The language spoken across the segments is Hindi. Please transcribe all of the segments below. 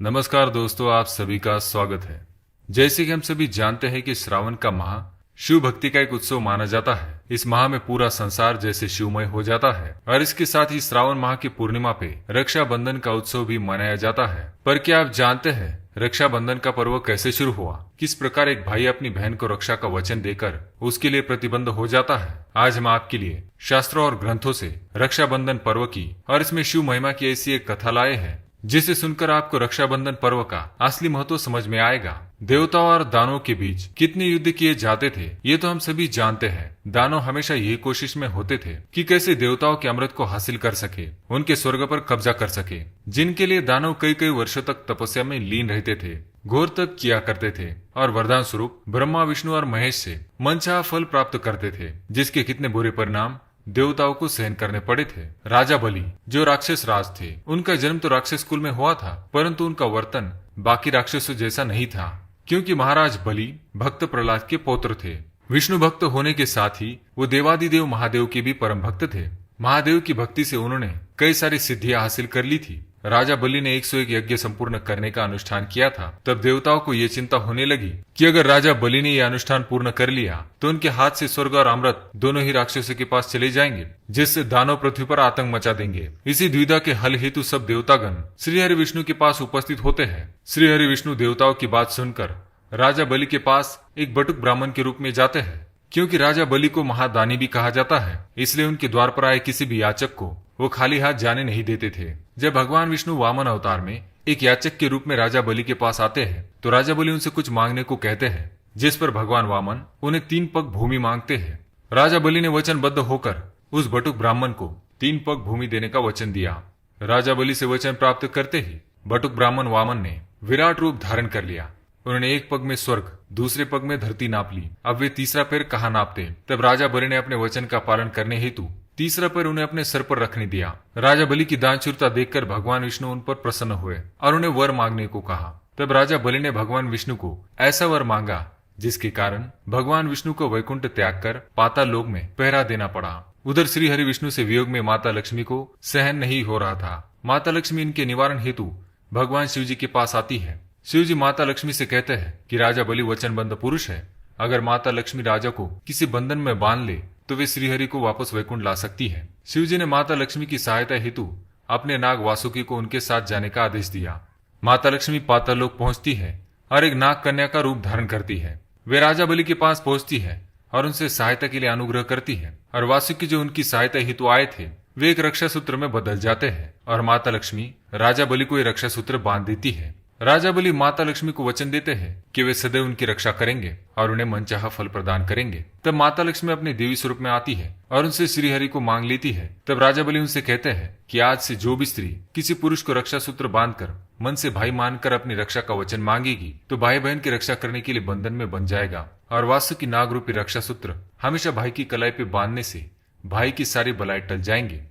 नमस्कार दोस्तों, आप सभी का स्वागत है। जैसे कि हम सभी जानते हैं कि श्रावण का माह शिव भक्ति का एक उत्सव माना जाता है। इस माह में पूरा संसार जैसे शिवमय हो जाता है और इसके साथ ही श्रावण माह की पूर्णिमा पे रक्षाबंधन का उत्सव भी मनाया जाता है। पर क्या आप जानते हैं रक्षाबंधन का पर्व कैसे शुरू हुआ? किस प्रकार एक भाई अपनी बहन को रक्षा का वचन देकर उसके लिए प्रतिबद्ध हो जाता है? आज हम आपके लिए शास्त्रों और ग्रंथों से रक्षाबंधन पर्व की और इसमें शिव महिमा की ऐसी एक कथा लाए हैं जिसे सुनकर आपको रक्षाबंधन पर्व का असली महत्व समझ में आएगा। देवताओं और दानवों के बीच कितने युद्ध किए जाते थे ये तो हम सभी जानते हैं। दानव हमेशा यही कोशिश में होते थे कि कैसे देवताओं के अमृत को हासिल कर सके, उनके स्वर्ग पर कब्जा कर सके, जिनके लिए दानव कई कई वर्षों तक तपस्या में लीन रहते थे, घोर तप किया करते थे और वरदान स्वरूप ब्रह्मा, विष्णु और महेश से मनचाहा फल प्राप्त करते थे, जिसके कितने बुरे परिणाम देवताओं को सहन करने पड़े थे। राजा बलि जो राक्षस राज थे, उनका जन्म तो राक्षस कुल में हुआ था, परंतु उनका वर्तन बाकी राक्षसों जैसा नहीं था, क्योंकि महाराज बलि भक्त प्रहलाद के पौत्र थे। विष्णु भक्त होने के साथ ही वो देवादिदेव महादेव के भी परम भक्त थे। महादेव की भक्ति से उन्होंने कई सारी सिद्धियां हासिल कर ली थी। राजा बलि ने 101 यज्ञ संपूर्ण करने का अनुष्ठान किया था। तब देवताओं को ये चिंता होने लगी कि अगर राजा बलि ने यह अनुष्ठान पूर्ण कर लिया तो उनके हाथ से स्वर्ग और अमृत दोनों ही राक्षसों के पास चले जाएंगे, जिससे दानव पृथ्वी पर आतंक मचा देंगे। इसी द्विधा के हल हेतु सब देवतागण श्री हरि विष्णु के पास उपस्थित होते हैं। श्री हरि विष्णु देवताओं की बात सुनकर राजा बलि के पास एक बटुक ब्राह्मण के रूप में जाते हैं। क्योंकि राजा बलि को महादानी भी कहा जाता है, इसलिए उनके द्वार पर आए किसी भी याचक को वो खाली हाथ जाने नहीं देते थे। जब भगवान विष्णु वामन अवतार में एक याचक के रूप में राजा बलि के पास आते हैं तो राजा बलि उनसे कुछ मांगने को कहते हैं, जिस पर भगवान वामन उन्हें 3 पग भूमि मांगते हैं। राजा बलि ने वचनबद्ध होकर उस बटुक ब्राह्मण को 3 पग भूमि देने का वचन दिया। राजा बलि से वचन प्राप्त करते ही बटुक ब्राह्मण वामन ने विराट रूप धारण कर लिया। उन्होंने एक पग में स्वर्ग, दूसरे पग में धरती नाप ली। अब वे तीसरा पैर कहाँ नापते? तब राजा बलि ने अपने वचन का पालन करने हेतु तीसरा पैर उन्हें अपने सर पर रखने दिया। राजा बलि की दानशूरता देखकर भगवान विष्णु उन पर प्रसन्न हुए और उन्हें वर मांगने को कहा। तब राजा बलि ने भगवान विष्णु को ऐसा वर मांगा जिसके कारण भगवान विष्णु को वैकुंठ त्याग कर पाताल लोक में पहरा देना पड़ा। उधर श्री हरि विष्णु से वियोग में माता लक्ष्मी को सहन नहीं हो रहा था। माता लक्ष्मी इनके निवारण हेतु भगवान शिव जी के पास आती है। शिव जी माता लक्ष्मी से कहते हैं कि राजा बलि वचनबद्ध पुरुष है, अगर माता लक्ष्मी राजा को किसी बंधन में बांध ले तो वे श्रीहरि को वापस वैकुंठ ला सकती है। शिव जी ने माता लक्ष्मी की सहायता हेतु अपने नाग वासुकी को उनके साथ जाने का आदेश दिया। माता लक्ष्मी पाताल लोक पहुंचती है और एक नाग कन्या का रूप धारण करती है। वे राजा बलि के पास पहुंचती है और उनसे सहायता के लिए अनुग्रह करती है और वासुकी जो उनकी सहायता हेतु आए थे वे एक रक्षा सूत्र में बदल जाते हैं और माता लक्ष्मी राजा बलि को ये रक्षा सूत्र बांध देती है। राजा बलि माता लक्ष्मी को वचन देते हैं कि वे सदैव उनकी रक्षा करेंगे और उन्हें मनचाहा फल प्रदान करेंगे। तब माता लक्ष्मी अपने देवी स्वरूप में आती है और उनसे श्रीहरि को मांग लेती है। तब राजा बलि उनसे कहते हैं कि आज से जो भी स्त्री किसी पुरुष को रक्षा सूत्र बांधकर मन से भाई मानकर अपनी रक्षा का वचन मांगेगी तो भाई बहन की रक्षा करने के लिए बंधन में बन जाएगा और वासुकी नाग रूपी रक्षा सूत्र हमेशा भाई की कलाई पे बांधने से भाई की सारी बलाएं टल जाएंगे।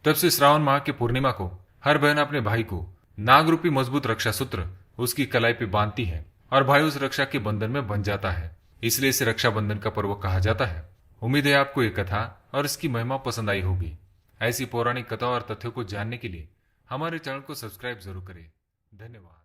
तब से श्रावण माह की पूर्णिमा को हर बहन अपने भाई को नाग रूपी मजबूत रक्षा सूत्र उसकी कलाई पे बांधती है और भाई उस रक्षा के बंधन में बन जाता है। इसलिए इसे रक्षाबंधन का पर्व कहा जाता है। उम्मीद है आपको ये कथा और इसकी महिमा पसंद आई होगी। ऐसी पौराणिक कथा और तथ्यों को जानने के लिए हमारे चैनल को सब्सक्राइब जरूर करें। धन्यवाद।